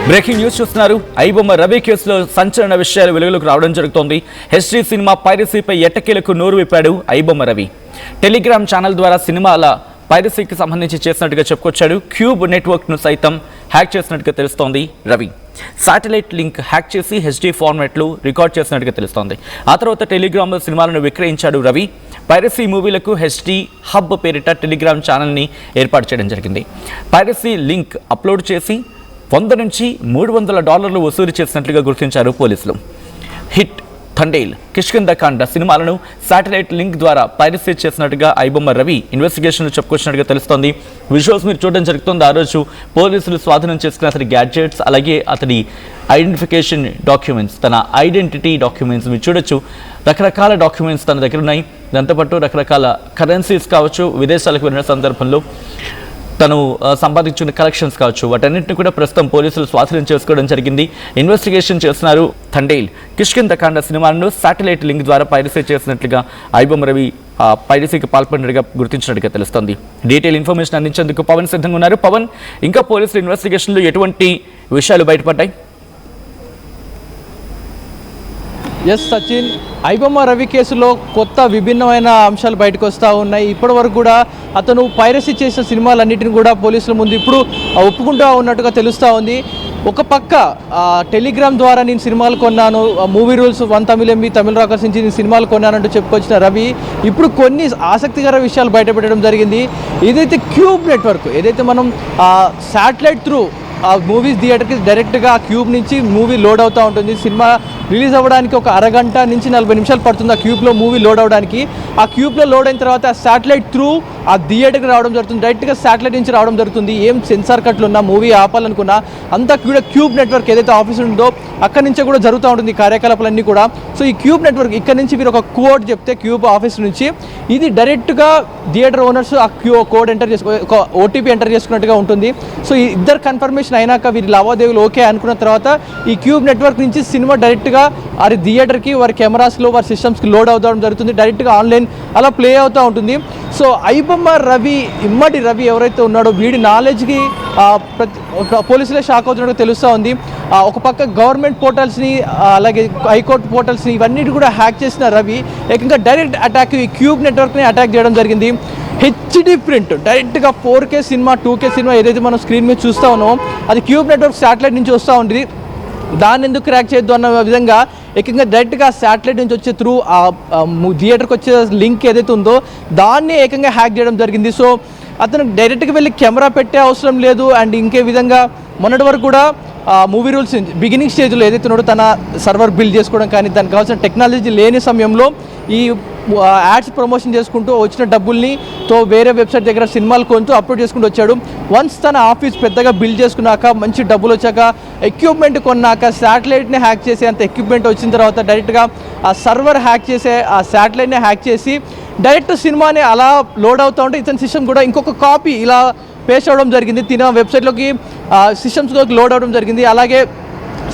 Breaking news చూస్తున్నారు. ఐబొమ్మ రవి కేసులో సంచలన విషయాలు వెలుగులోకి రావడం జరుగుతోంది. హెచ్డీ సినిమా పైరసీపై ఎట్టకేలకు నోరు విప్పాడు ఐబొమ్మ రవి. టెలిగ్రామ్ ఛానల్ ద్వారా సినిమాల పైరసీకి సంబంధించి చేసినట్టుగా చెప్పుకొచ్చాడు. క్యూబ్ నెట్వర్క్ ను సైతం హ్యాక్ చేసినట్టుగా తెలుస్తోంది రవి. శాటిలైట్ లింక్ హ్యాక్ చేసి హెచ్డీ ఫార్మాట్లో రికార్డ్ చేసినట్టుగా తెలుస్తోంది. ఆ తర్వాత టెలిగ్రామ్లో సినిమాలను విక్రయించాడు రవి. పైరసీ మూవీలకు హెచ్డీ హబ్ పేరిట టెలిగ్రామ్ ఛానల్ని ఏర్పాటు చేయడం జరిగింది. పైరసీ లింక్ అప్లోడ్ చేసి $100 నుంచి $300 వసూలు చేసినట్లుగా గుర్తించారు పోలీసులు. హిట్, థండేల్, కిష్కింధకాండ సినిమాలను శాటిలైట్ లింక్ ద్వారా పైరసీ చేసినట్టుగా ఐబొమ్మ రవి ఇన్వెస్టిగేషన్లు చెప్పుకొచ్చినట్టుగా తెలుస్తోంది. విజువల్స్ మీరు చూడడం జరుగుతుంది. ఆ రోజు పోలీసులు స్వాధీనం చేసుకున్న అతని గ్యాడ్జెట్స్, అలాగే అతని ఐడెంటిఫికేషన్ డాక్యుమెంట్స్, తన ఐడెంటిటీ డాక్యుమెంట్స్ మీరు చూడొచ్చు. రకరకాల డాక్యుమెంట్స్ తన దగ్గర ఉన్నాయి. దాంతోపాటు రకరకాల కరెన్సీస్ కావచ్చు, విదేశాలకు వెళ్ళిన సందర్భంలో తను సంపాదించిన కలెక్షన్స్ కావచ్చు, వాటన్నింటినీ కూడా ప్రస్తుతం పోలీసులు స్వాధీనం చేసుకోవడం జరిగింది. ఇన్వెస్టిగేషన్ చేస్తున్నారు. థండేల్, కిష్కింధకాండ సినిమాలను శాటిలైట్ లింక్ ద్వారా పైరసీ చేసినట్లుగా ఐబొమ్మ రవి పైరసీకి పాల్పడినట్టుగా గుర్తించినట్టుగా తెలుస్తోంది. డీటెయిల్ ఇన్ఫర్మేషన్ అందించేందుకు పవన్ సిద్ధంగా ఉన్నారు. పవన్, ఇంకా పోలీసుల ఇన్వెస్టిగేషన్లో ఎటువంటి విషయాలు బయటపడ్డాయి? ఎస్ సచిన్, ఐబొమ్మ రవి కేసులో కొత్త విభిన్నమైన అంశాలు బయటకు వస్తూ ఉన్నాయి. ఇప్పటి వరకు కూడా అతను పైరసీ చేసిన సినిమాలన్నింటిని కూడా పోలీసుల ముందు ఇప్పుడు ఒప్పుకుంటూ ఉన్నట్టుగా తెలుస్తూ ఉంది. ఒక పక్క టెలిగ్రామ్ ద్వారా నేను సినిమాలు కొన్నాను, మూవీ రూల్స్ 1 తమిళ MB తమిళ రాకర్స్ నుంచి నేను సినిమాలు కొన్నానంటూ చెప్పుకొచ్చిన రవి ఇప్పుడు కొన్ని ఆసక్తికర విషయాలు బయటపెట్టడం జరిగింది. ఏదైతే క్యూబ్ నెట్వర్క్, ఏదైతే మనం శాటిలైట్ త్రూ ఆ మూవీస్ థియేటర్కి డైరెక్ట్గా ఆ క్యూబ్ నుంచి మూవీ లోడ్ అవుతూ ఉంటుంది. సినిమా రిలీజ్ అవ్వడానికి ఒక అరగంట నుంచి 40 నిమిషాలు పడుతుంది ఆ క్యూబ్లో మూవీ లోడ్ అవ్వడానికి. ఆ క్యూబ్లో లోడ్ అయిన తర్వాత ఆ శాటిలైట్ త్రూ ఆ థియేటర్కి రావడం జరుగుతుంది. డైరెక్ట్గా శాటిలైట్ నుంచి రావడం జరుగుతుంది. ఏం సెన్సార్ కట్లు ఉన్నా, మూవీ ఆపాలనుకున్నా అంతా కూడా క్యూబ్ నెట్వర్క్ ఏదైతే ఆఫీస్ ఉందో అక్కడి నుంచే కూడా జరుగుతూ ఉంటుంది కార్యకలాపాలన్నీ కూడా. సో ఈ క్యూబ్ నెట్వర్క్ ఇక్కడ నుంచి మీరు ఒక కోడ్ చెప్తే క్యూబ్ ఆఫీస్ నుంచి ఇది డైరెక్ట్గా థియేటర్ ఓనర్స్ ఆ కోడ్ ఎంటర్ చేసుకో, ఒక OTP ఎంటర్ చేసుకున్నట్టుగా ఉంటుంది. సో ఈ ఇద్దరు కన్ఫర్మేషన్ అయినాక వీరి లావాదేవీలు ఓకే అనుకున్న తర్వాత ఈ క్యూబ్ నెట్వర్క్ నుంచి సినిమా డైరెక్ట్గా వారి థియేటర్కి, వారి కెమెరాస్లో, వారి సిస్టమ్స్కి లోడ్ అవుతూ జరుగుతుంది. డైరెక్ట్గా ఆన్లైన్ అలా ప్లే అవుతూ ఉంటుంది. సో ఐబొమ్మ రవి, ఇమ్మడి రవి ఎవరైతే ఉన్నాడో వీడి నాలెడ్జ్కి పోలీసులే షాక్ అవుతున్నట్టు తెలుస్తూ ఉంది. ఒక పక్క గవర్నమెంట్ పోర్టల్స్ని, అలాగే హైకోర్టు పోర్టల్స్ని ఇవన్నీ కూడా హ్యాక్ చేసిన రవి ఏకంగా డైరెక్ట్ అటాక్ ఈ క్యూబ్ నెట్వర్క్ని అటాక్ చేయడం జరిగింది. హెచ్డి ప్రింట్ డైరెక్ట్గా 4K సినిమా, 2K సినిమా ఏదైతే మనం స్క్రీన్ మీద చూస్తూ ఉన్నామో అది క్యూబ్ నెట్వర్క్ శాటిలైట్ నుంచి వస్తూ ఉంటుంది. దాన్ని ఎందుకు క్రాక్ చేయొద్దు అన్న విధంగా ఏకంగా డైరెక్ట్గా శాటిలైట్ నుంచి వచ్చే త్రూ ఆ థియేటర్కి వచ్చే లింక్ ఏదైతే ఉందో దాన్ని ఏకంగా హ్యాక్ చేయడం జరిగింది. సో అతను డైరెక్ట్గా వెళ్ళి కెమెరా పెట్టే అవసరం లేదు. అండ్ ఇంకే విధంగా మొన్నటి వరకు కూడా మూవీ రూల్స్ బిగినింగ్ స్టేజ్లో ఏదైతే ఉన్నాడో తన సర్వర్ బిల్డ్ చేసుకోవడం కానీ దానికి కావాల్సిన టెక్నాలజీ లేని సమయంలో ఈ యాడ్స్ ప్రమోషన్ చేసుకుంటూ వచ్చిన డబ్బుల్ని వేరే వెబ్సైట్ దగ్గర సినిమాలు కొంటూ అప్లోడ్ చేసుకుంటూ వచ్చాడు. వన్స్ తన ఆఫీస్ పెద్దగా బిల్డ్ చేసుకున్నాక, మంచి డబ్బులు వచ్చాక, ఎక్విప్మెంట్ కొన్నాక, శాటిలైట్ని హ్యాక్ చేసే అంత ఎక్విప్మెంట్ వచ్చిన తర్వాత డైరెక్ట్గా ఆ సర్వర్ హ్యాక్ చేసే ఆ శాటిలైట్ని హ్యాక్ చేసి డైరెక్ట్ సినిమాని అలా లోడ్ అవుతూ ఉంటే ఇతని సిస్టమ్ కూడా ఇంకొక కాపీ ఇలా పేస్ట్ అవ్వడం జరిగింది. తిన వెబ్సైట్లోకి సిస్టమ్స్లోకి లోడ్ అవ్వడం జరిగింది. అలాగే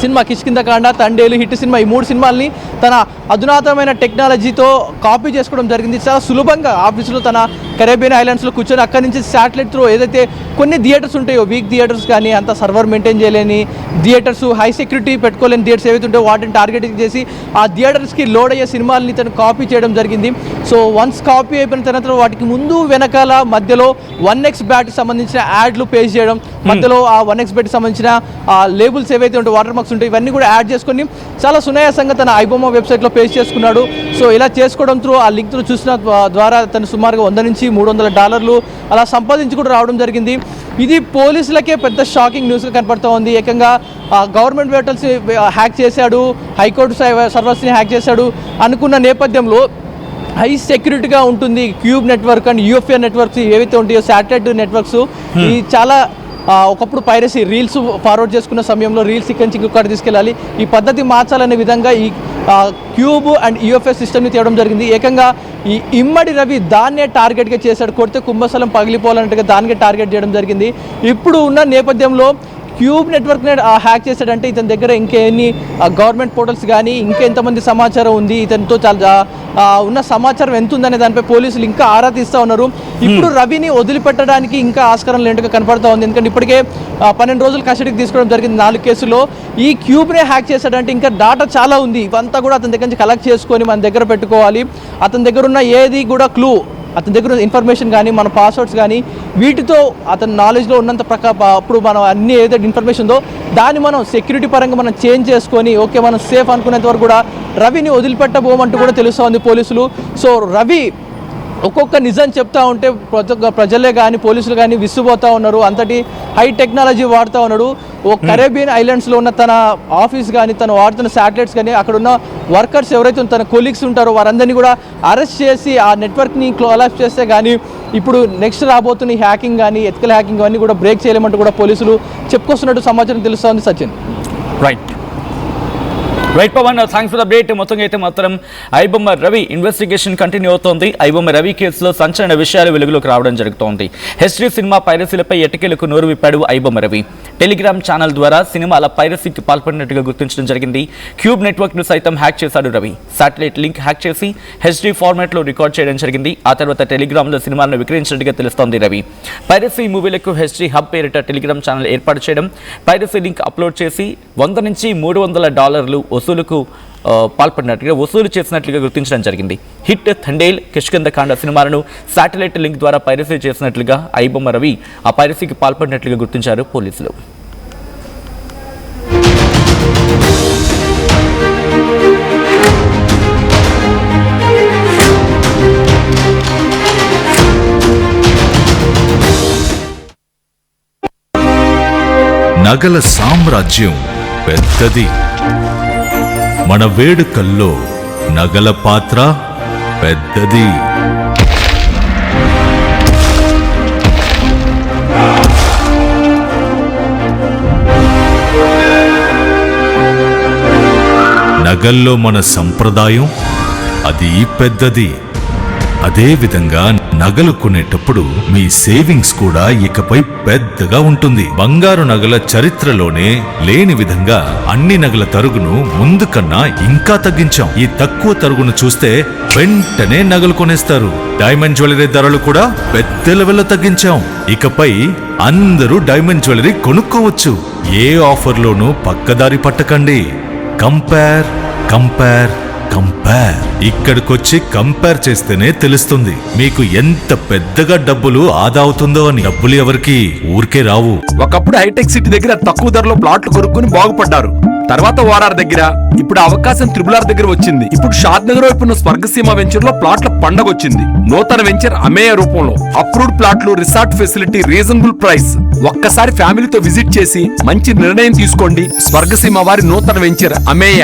cinema Kishkindha Kanda, Thandel, hit cinema ఈ 3 సినిమాల్ని తన అధునాతనమైన టెక్నాలజీతో కాపీ చేసుకోవడం జరిగింది. చాలా సులభంగా ఆఫీసులో తన కరేబియన్ ఐలాండ్స్లో కూర్చొని అక్కడి నుంచి శాటిలైట్ త్రూ ఏదైతే కొన్ని థియేటర్స్ ఉంటాయో, వీక్ థియేటర్స్ కానీ అంత సర్వర్ మెయింటైన్ చేయలేని థియేటర్స్, హై సెక్యూరిటీ పెట్టుకోలేని థియేటర్స్ ఏవైతే ఉంటాయో వాటిని టార్గెటింగ్ చేసి ఆ థియేటర్స్కి లోడ్ అయ్యే సినిమాలని తను కాపీ చేయడం జరిగింది. సో వన్స్ కాపీ అయిపోయిన తర్వాత వాటికి ముందు వెనకాల మధ్యలో 1X బ్యాట్కి సంబంధించిన యాడ్లు పేస్ట్ చేయడం, మధ్యలో ఆ 1X బ్యాట్కి సంబంధించిన లేబుల్స్ ఏవైతే ఉంటాయో, వాటర్ మార్క్స్ ఉంటాయి, ఇవన్నీ కూడా యాడ్ చేసుకొని చాలా సునాయాసంగా తన ఐబొమ్మ వెబ్సైట్లో పేస్ట్ చేసుకున్నాడు. సో ఇలా చేసుకోవడం త్రూ ఆ లింక్ త్రూ చూసిన ద్వారా తను సుమారుగా $100 నుంచి $300 అలా సంపాదించి కూడా రావడం జరిగింది. ఇది పోలీసులకే పెద్ద షాకింగ్ న్యూస్గా కనపడుతూ ఉంది. ఏకంగా గవర్నమెంట్ పోర్టల్స్ హ్యాక్ చేశాడు, హైకోర్టు సర్వర్స్ని హ్యాక్ చేశాడు అనుకున్న నేపథ్యంలో హై సెక్యూరిటీగా ఉంటుంది cube network and UFA networks ఏవైతే ఉంటాయో శాటిలైట్ నెట్వర్క్స్, ఈ చాలా ఒకప్పుడు పైరసీ రీల్స్ ఫార్వర్డ్ చేసుకున్న సమయంలో రీల్స్ ఇక్కడి నుంచి ఇంకొకటి తీసుకెళ్ళాలి, ఈ పద్ధతి మార్చాలనే విధంగా ఈ క్యూబ్ అండ్ UFA సిస్టమ్ని తేవడం జరిగింది. ఏకంగా ఈ ఇమ్మడి రవి దాన్నే టార్గెట్గా చేశాడు. కొడితే కుంభస్థలం పగిలిపోవాలన్నట్టుగా దానికే టార్గెట్ చేయడం జరిగింది. ఇప్పుడు ఉన్న నేపథ్యంలో క్యూబ్ నెట్వర్క్ని హ్యాక్ చేశాడంటే ఇతని దగ్గర ఇంకెన్ని గవర్నమెంట్ పోర్టల్స్ కానీ ఇంకెంతమంది సమాచారం ఉంది, ఇతనితో చాలా ఉన్న సమాచారం ఎంత ఉందనే దానిపై పోలీసులు ఇంకా ఆరా తీస్తూ ఉన్నారు. ఇప్పుడు రవిని వదిలిపెట్టడానికి ఇంకా ఆస్కారం లేనట్టుగా కనపడతా ఉంది. ఎందుకంటే ఇప్పటికే 12 రోజులు కస్టడీకి తీసుకోవడం జరిగింది 4 కేసుల్లో. ఈ క్యూబ్నే హ్యాక్ చేశాడంటే ఇంకా డాటా చాలా ఉంది, ఇవంతా కూడా అతని దగ్గర నుంచి కలెక్ట్ చేసుకొని మన దగ్గర పెట్టుకోవాలి. అతని దగ్గర ఉన్న ఏది కూడా క్లూ, అతని దగ్గర ఇన్ఫర్మేషన్ కానీ మన పాస్వర్డ్స్ కానీ వీటితో అతని నాలెడ్జ్లో ఉన్నంత అప్పుడు మనం అన్ని ఏదైతే ఇన్ఫర్మేషన్ ఉందో దాన్ని మనం సెక్యూరిటీ పరంగా మనం చేంజ్ చేసుకొని ఓకే మనం సేఫ్ అనుకునేంత వరకు కూడా రవిని వదిలిపెట్టబోమంటూ కూడా తెలుస్తూ ఉంది పోలీసులు. సో రవి ఒక్కొక్క నిజం చెప్తా ఉంటే ప్రజలే కానీ పోలీసులు కానీ విసిపోతూ ఉన్నారు. అంతటి హై టెక్నాలజీ వాడుతూ ఉన్నాడు. ఓ కరేబియన్ ఐలాండ్స్లో ఉన్న తన ఆఫీస్ కానీ తను వాడుతున్న శాటిలైట్స్ కానీ అక్కడ ఉన్న వర్కర్స్ ఎవరైతే తన కొలీగ్స్ ఉంటారో వారందరినీ కూడా అరెస్ట్ చేసి ఆ నెట్వర్క్ని కొలాప్స్ చేస్తే కానీ ఇప్పుడు నెక్స్ట్ రాబోతున్న హ్యాకింగ్ కానీ ఎథికల్ హ్యాకింగ్ అన్నీ కూడా బ్రేక్ చేయలేమంటూ కూడా పోలీసులు చెప్పుకొస్తున్నట్టు సమాచారం తెలుస్తూ ఉంది. Sachin right Pawan, thanks for the update. మొత్తంగా అయితే మాత్రం ఐబొమ్మ రవి ఇన్వెస్టిగేషన్ కంటిన్యూ అవుతోంది. ఐబొమ్మ రవి కేసులో సంచలన విషయాలు వెలుగులోకి రావడం జరుగుతోంది. హిస్టరీ సినిమా పైరసీలపై ఎట్టకేలకు నోరు విప్పాడు ఐబొమ్మ రవి. టెలిగ్రామ్ ఛానల్ ద్వారా సినిమాల పైరసీకి పాల్పడినట్టుగా గుర్తించడం జరిగింది. క్యూబ్ నెట్వర్క్ ను సైతం హ్యాక్ చేశాడు రవి. శాటిలైట్ లింక్ హ్యాక్ చేసి హెచ్డీ ఫార్మాట్ లో రికార్డ్ చేయడం జరిగింది. ఆ తర్వాత టెలిగ్రామ్ లో సినిమాలను విక్రయించినట్టుగా తెలుస్తోంది రవి. పైరసీ మూవీలకు హెచ్డీ హబ్ పేరిట టెలిగ్రామ్ ఛానల్ ఏర్పాటు చేయడం, పైరసీ లింక్ అప్లోడ్ చేసి $100 నుంచి $300 వసూలుకు పాల్పడినట్టుగా వసూలు చేసినట్లుగా గుర్తించడం జరిగింది. హిట్, థండేల్, కిష్కింధకాండ సినిమాలను శాటిలైట్ లింక్ ద్వారా పైరసీ చేసినట్లుగా ఐబొమ్మ రవి ఆ పైరసీకి పాల్పడినట్లుగా గుర్తించారు పోలీసులు. నగల సామ్రాజ్యం పెద్దది. మన వేడుకల్లో నగల పాత్ర పెద్దది. నగల్లో మన సంప్రదాయం అది పెద్దది. అదే విధంగా నగలు కొనేటప్పుడు మీ సేవింగ్స్ కూడా ఇకపై పెద్దగా ఉంటుంది. బంగారు నగల చరిత్రలోనే లేని విధంగా అన్ని నగల తరుగును ముందు కన్నా ఇంకా తగ్గించాం. ఈ తక్కువ తరుగును చూస్తే వెంటనే నగలు కొనేస్తారు. డైమండ్ జ్యువెలరీ ధరలు కూడా పెద్ద లెవెల్లో తగ్గించాం. ఇకపై అందరూ డైమండ్ జ్యువెలరీ కొనుక్కోవచ్చు. ఏ ఆఫర్లోనూ పక్కదారి పట్టకండి. Compare compare compare. ఇక్కడికొచ్చి కంపేర్ చేస్తేనే తెలుస్తుంది మీకు ఎంత పెద్దగా డబ్బులు ఆదా అవుతుందో అని. డబ్బులు ఎవరికి ఊరికే రావు. ఒకప్పుడు హైటెక్ సిటీ దగ్గర తక్కువ ధరలో ప్లాట్లు కొనుక్కుని బాగుపడ్డారు. తర్వాత ఓఆర్ఆర్ దగ్గర, ఇప్పుడు అవకాశం త్రిబుల్ దగ్గర వచ్చింది. ఇప్పుడు షాద్ నగర్ వైపున్న స్వర్గసీమ వెంచర్ లో ప్లాట్ల పండగ వచ్చింది. నూతన వెంచర్ అమేయ రూపంలో అప్రూవ్డ్ ప్లాట్లు, రిసార్ట్ ఫెసిలిటీ, రీజనబుల్ ప్రైస్. ఒక్కసారి ఫ్యామిలీతో విజిట్ చేసి మంచి నిర్ణయం తీసుకోండి. స్వర్గసీమ వారి నూతన వెంచర్ అమేయ.